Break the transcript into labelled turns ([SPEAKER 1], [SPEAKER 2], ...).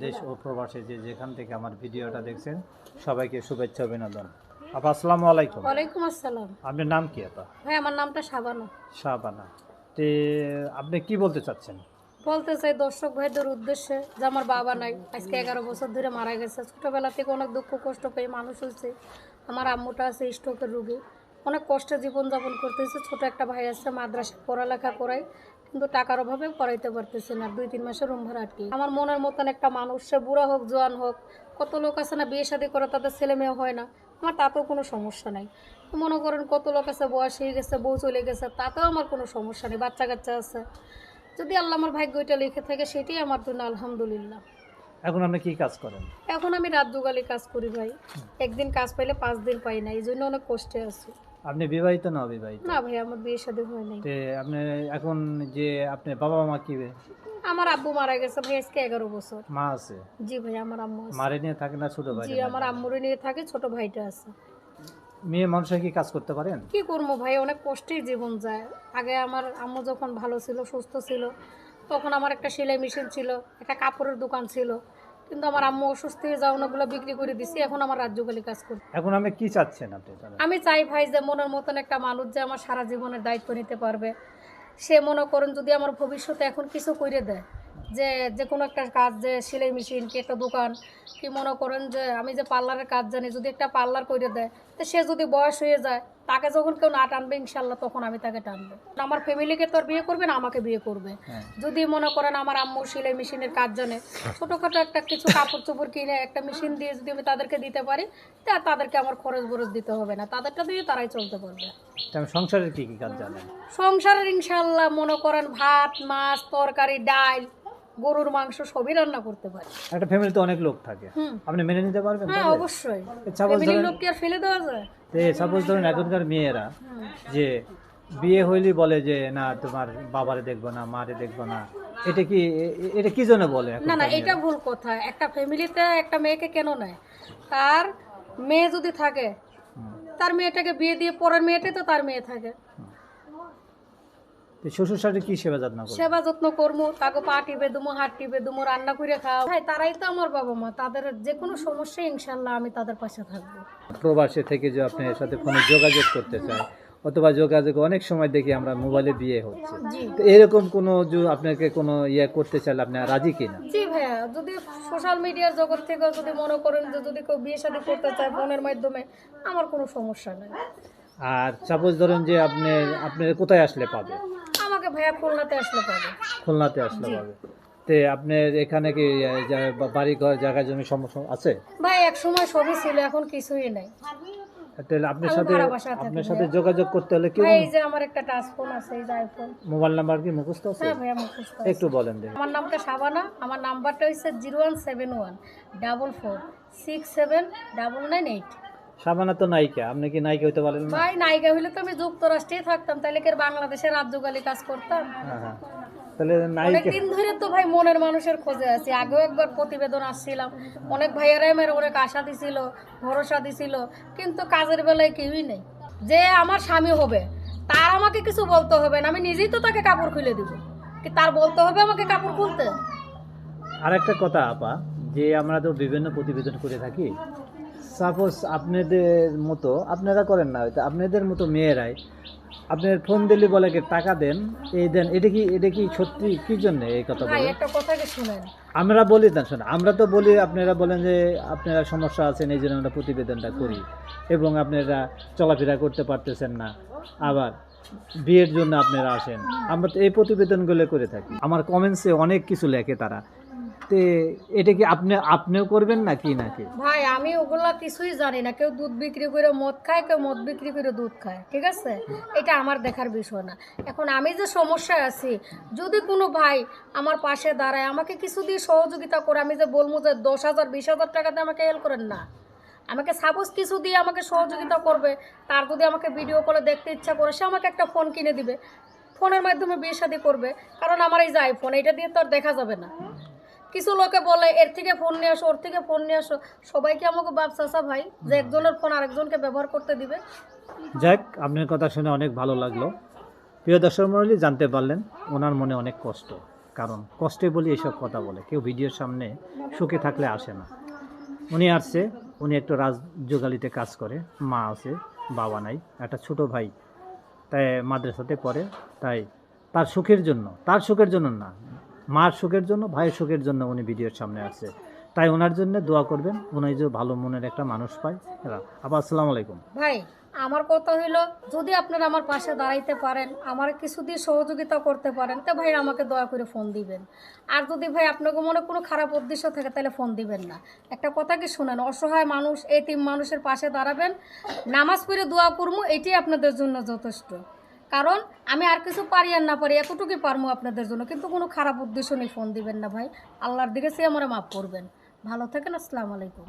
[SPEAKER 1] দেশ ও প্রবাসে যে যেখান থেকে আমার ভিডিওটা দেখছেন সবাইকে শুভেচ্ছা অভিনন্দন। আপা আসসালামু আলাইকুম।
[SPEAKER 2] ওয়ালাইকুম আসসালাম।
[SPEAKER 1] আপনার নাম কি আপা?
[SPEAKER 2] ভাই আমার নামটা শাবানা।
[SPEAKER 1] শাবানা। তে আপনি কি বলতে চাচ্ছেন?
[SPEAKER 2] বলতে চাই দর্শক ভাইদের উদ্দেশ্যে যে আমার বাবা নাই, আজকে 11 বছর ধরে মারা গেছে। ছোটবেলা থেকে অনেক দুঃখ কষ্ট পেয়ে মানুষ হয়েছে। আমার আম্মুটা আছে স্ট্রোকের রোগী, অনেক কষ্টে জীবনযাপন করতেছে। ছোট একটা ভাই আছে, মাদ্রাসা পড়ালেখা করাই, কিন্তু টাকার অভাবে পড়াইতে পারতেছে না। 2-3 মাসের রুম ভাড়া আটকে। আমার মনের মতন একটা মানুষ, সে বুড়া হোক জোয়ান হোক, কত লোক আছে না বিয়ে শাদী করে তাদের ছেলে মেয়ে হয় না, আমার তাতেও কোনো সমস্যা নাই। মনে করেন কত লোক আছে বয়স হয়ে গেছে, বউ চলে গেছে, তাতেও আমার কোনো সমস্যা নেই, বাচ্চা কাচ্চা আছে। যদি আল্লাহ আমার ভাগ্যটা লিখে থাকে সেটাই আমার জন্য আলহামদুলিল্লাহ।
[SPEAKER 1] এখন আপনি কি কাজ করেন?
[SPEAKER 2] এখন আমি রাত দুগালি কাজ করি ভাই, একদিন কাজ পাইলে 5 দিন পাই না, এই জন্য অনেক কষ্টে আছি।
[SPEAKER 1] আপনি বিবাহিত না অবিবাহিত?
[SPEAKER 2] না ভাই, আমার বিয়ে শাদী হয় নাই।
[SPEAKER 1] তে আপনি এখন যে আপনার বাবা মা কি?
[SPEAKER 2] আমার আব্বু মারা গেছে ভাই আজকে 11 বছর।
[SPEAKER 1] মা আছে?
[SPEAKER 2] জি ভাই, আমার আম্মু আছে।
[SPEAKER 1] মারে নিয়ে থাকে না ছোট ভাই?
[SPEAKER 2] জি, আমার আম্মুরে নিয়ে থাকে, ছোট ভাইটা আছে।
[SPEAKER 1] মেয়ে মানুষের কি কাজ করতে পারেন?
[SPEAKER 2] কি করবো ভাই, অনেক কষ্টেই জীবন যায়। আগে আমার আম্মু যখন ভালো ছিল, সুস্থ ছিল, তখন আমার একটা সেলাই মেশিন ছিল, একটা কাপড়ের দোকান ছিল, কিন্তু আমার আম্মু অসুস্থ হয়ে যাওয়া ওগুলো বিক্রি করে দিছি। এখন আমার রাজ্যকালী কাজ করি।
[SPEAKER 1] এখন আপনি কি চাচ্ছেন আপনি?
[SPEAKER 2] আমি চাই ভাই যে মনের মতন একটা মানুষ যে আমার সারা জীবনের দায়িত্ব নিতে পারবে। সে মনে করেন যদি আমার ভবিষ্যতে এখন কিছু করে দেয়, যে যে কোনো একটা কাজ, যে সেলাই মেশিন কি একটা দোকান, কি মনে করেন যে আমি যে পার্লারের কাজ জানি, যদি একটা পার্লার করে দেয়, তো সে যদি বয়স হয়ে যায়, তাকে যখন কেউ না টানবে ইনশাল্লাহ তখন আমি তাকে টানবো। আমার ফ্যামিলিকে তো আর বিয়ে করবে না, আমাকে বিয়ে করবে। যদি মনে করেন আমার আম্মু সেলাই মেশিনের কাজ জানে, ছোটোখাটো একটা কিছু কাপড় চোপড় কিনে একটা মেশিন দিয়ে যদি আমি তাদেরকে দিতে পারি, তা তাদেরকে আমার খরচ বরচ দিতে হবে না, তাদেরটা দিয়ে তারাই চলতে পারবে।
[SPEAKER 1] সংসারের কি কি কাজ জানেন?
[SPEAKER 2] সংসারের ইনশাল্লাহ মনে করেন ভাত, মাছ, তরকারি, ডাল, গরুর মাংস সবই রান্না করতে পারি।
[SPEAKER 1] একটা ফ্যামিলিতে অনেক লোক থাকে, আপনি মেনে নিতে পারবেন?
[SPEAKER 2] হ্যাঁ অবশ্যই,
[SPEAKER 1] সাপোজ
[SPEAKER 2] ফ্যামিলির
[SPEAKER 1] ধরেন,
[SPEAKER 2] লোক কি আর ফেলে দেওয়া যায়?
[SPEAKER 1] সাপোজ ধরেন এখনকার মেয়েরা যে বিয়ে হইলে বলে যে না তোমার বাবারে দেখবো না, মারে দেখবো না, এটা কি জন্য বলে?
[SPEAKER 2] না না, এটা ভুল কথা। একটা ফ্যামিলিতে একটা মেয়েকে কেন নেয়? তার মেয়ে যদি থাকে, তার মেয়েটাকে বিয়ে দিয়ে পরের মেয়েটাই তো তার মেয়ে থাকে।
[SPEAKER 1] শ্বশুর শাশুড়ি কি সেবা যত্ন করে?
[SPEAKER 2] সেবা যত্ন করবো, তাকে পা টিপে দুমো, হাত টিপে দুমো, রান্না করে খাওয়া। ভাই তারাই তো আমার বাবা মা, তাদের যে কোনো সমস্যায় ইনশাল্লাহ আমি তাদের পাশে থাকবো।
[SPEAKER 1] প্রবাসে থেকে যে আপনার সাথে ফোনে যোগাযোগ করতে চায়, অথবা যোগাযোগ অনেক সময় দেখি আমরা মোবাইলে বিয়ে হচ্ছে, তো এরকম কোনো আপনাকে কোনো ইয়ে করতে চাইলে আপনি রাজি কিনা?
[SPEAKER 2] জি ভাইয়া, যদি সোশ্যাল মিডিয়ার জগৎ থেকে যদি মনে করেন যে যদি কেউ বিয়ে শাদী করতে চায় ফোনের মাধ্যমে, আমার কোনো সমস্যা নেই।
[SPEAKER 1] আর সাপোজ ধরেন যে আপনার কোথায় আসলে পাবে?
[SPEAKER 2] আমাকে ভাইয়া খুলনাতে আসলে পাবে।
[SPEAKER 1] খুলনাতে আসলে পাবে। তে আপনার এখানে কি বাড়ি ঘর জায়গা জমি সমস্যা আছে?
[SPEAKER 2] ভাই এক সময় সবই ছিল, এখন কিছুই নাই।
[SPEAKER 1] তাহলে আপনার সাথে যোগাযোগ করতে হলে কি?
[SPEAKER 2] ভাই এই যে আমার একটা টাচ ফোন আছে, এই যে আইফোন।
[SPEAKER 1] মোবাইল নাম্বার কি মুখস্থ আছে?
[SPEAKER 2] হ্যাঁ ভাইয়া মুখস্থ আছে।
[SPEAKER 1] একটু বলেন দেখি।
[SPEAKER 2] আমার নামটা শাবানা, আমার নাম্বারটা হচ্ছে 0171 44 67 998।
[SPEAKER 1] শাবানা তো নায়িকা, আপনি কি নায়িকা হইতে পারেন না?
[SPEAKER 2] ভাই নায়িকা হইলে তো আমি যুক্তরাষ্ট্রেই থাকতাম, তাহলে কি আর বাংলাদেশের রাজ্যকালী কাজ করতাম?
[SPEAKER 1] হ্যাঁ, তাহলে নায়িকা।
[SPEAKER 2] অনেকদিন ধরে তো ভাই মনের মানুষের খোঁজে আছি। আগেও একবার প্রতিবেদন আসছিলাম, অনেক ভাইয়েরাই মেরে অনেক আশা দিছিল, ভরসা দিছিল, কিন্তু কাজের বেলায় কেউই নেই। যে আমার স্বামী হবে তার আমাকে কিছু বলতে হবে না, আমি নিজেই তো তাকে কাপড় খুলে দিব, কি তার বলতে হবে আমাকে কাপড় খুলতে?
[SPEAKER 1] আরেকটা কথা আপা, যে আমরা তো বিভিন্ন প্রতিবেদন করে থাকি, সাপোজ আপনাদের মতো আপনারা করেন না, হয়তো আপনাদের মতো মেয়েরাই আপনার ফোন দিলে বলে কি টাকা দেন, এই দেন, এটা কি সত্যি? কি জন্য এই কথা
[SPEAKER 2] ভাই
[SPEAKER 1] বলেন?
[SPEAKER 2] একটা কথা কি শুনেন,
[SPEAKER 1] আমরা বলি না, শোন, আমরা তো বলি, আপনারা বলেন যে আপনারা সমস্যা আছেন এই জন্য আমরা প্রতিবেদনটা করি, এবং আপনারা চলাফেরা করতে পারতেছেন না, আবার বিয়ের জন্য আপনারা আসেন, আমরা তো এই প্রতিবেদনগুলো করে থাকি। আমার কমেন্টসে অনেক কিছু লেখে তারা, তে এটা কি আপনিও করবেন নাকি?
[SPEAKER 2] ভাই আমি ওগুলা কিছুই জানি না। কেউ দুধ বিক্রি করে মদ খায়, কেউ মদ বিক্রি করে দুধ খায়, ঠিক আছে? এটা আমার দেখার বিষয় না। এখন আমি যে সমস্যায় আছি, যদি কোনো ভাই আমার পাশে দাঁড়ায়, আমাকে কিছু দিয়ে সহযোগিতা করে, আমি যে বলবো যে 10,000 20,000 টাকাতে আমাকে হেল্প করেন না, আমাকে সাপোজ কিছু দিয়ে আমাকে সহযোগিতা করবে। তার যদি আমাকে ভিডিও কলে দেখতে ইচ্ছা করে, সে আমাকে একটা ফোন কিনে দিবে, ফোনের মাধ্যমে বিয়ে শাদী করবে। কারণ আমার এই যে আইফোন, এটা দিয়ে তো আর দেখা যাবে না। কিছু লোকে বলে এর থেকে ফোন নিয়ে আসো, ওর থেকে ফোন নিয়ে আসো, সবাইকে আমাকে ব্যবসা ভাই যে একজনের ফোন আরেকজনকে ব্যবহার করতে দিবে।
[SPEAKER 1] যাক, আপনার কথা শুনে অনেক ভালো লাগলো। প্রিয় দর্শক মণ্ডলী, জানতে পারলেন ওনার মনে অনেক কষ্ট, কারণ কষ্টে বলি এসব কথা বলে, কেউ ভিডিওর সামনে সুখে থাকলে আসে না। উনি আসছে, উনি একটু রাজযোগালিতে কাজ করে, মা আছে, বাবা নাই, একটা ছোট ভাই তাই মাদ্রাসাতে পড়ে, তাই তার সুখের জন্য না, মার সুখের জন্য, ভাইয়ের সুখের জন্য উনি ভিডিওর সামনে আসছে। তাই ওনার জন্য দোয়া করবেন, উনি যে ভালো মনের একটা মানুষ পায়। আবার আসসালামু আলাইকুম।
[SPEAKER 2] ভাই আমার কথা হইলো, যদি আপনারা আমার পাশে দাঁড়াইতে পারেন, আমার কিছু দিয়ে সহযোগিতা করতে পারেন, তো ভাই আমাকে দয়া করে ফোন দিবেন। আর যদি ভাই আপনাকে মনে কোনো খারাপ উদ্দেশ্য থাকে তাহলে ফোন দিবেন না। একটা কথা কি শুনেন, অসহায় মানুষ, এতিম মানুষের পাশে দাঁড়াবেন, নামাজ পড়ে দোয়া করবো, এটাই আপনাদের জন্য যথেষ্ট। কারণ আমি আর কিছু পারি আর না পারি, এতটুকুই পারবো আপনাদের জন্য, কিন্তু কোনো খারাপ উদ্দেশ্য নিয়ে ফোন দিবেন না ভাই। আল্লাহর দিকে সে আমার মাফ করবেন। ভালো থাকেন, আসসালামু আলাইকুম।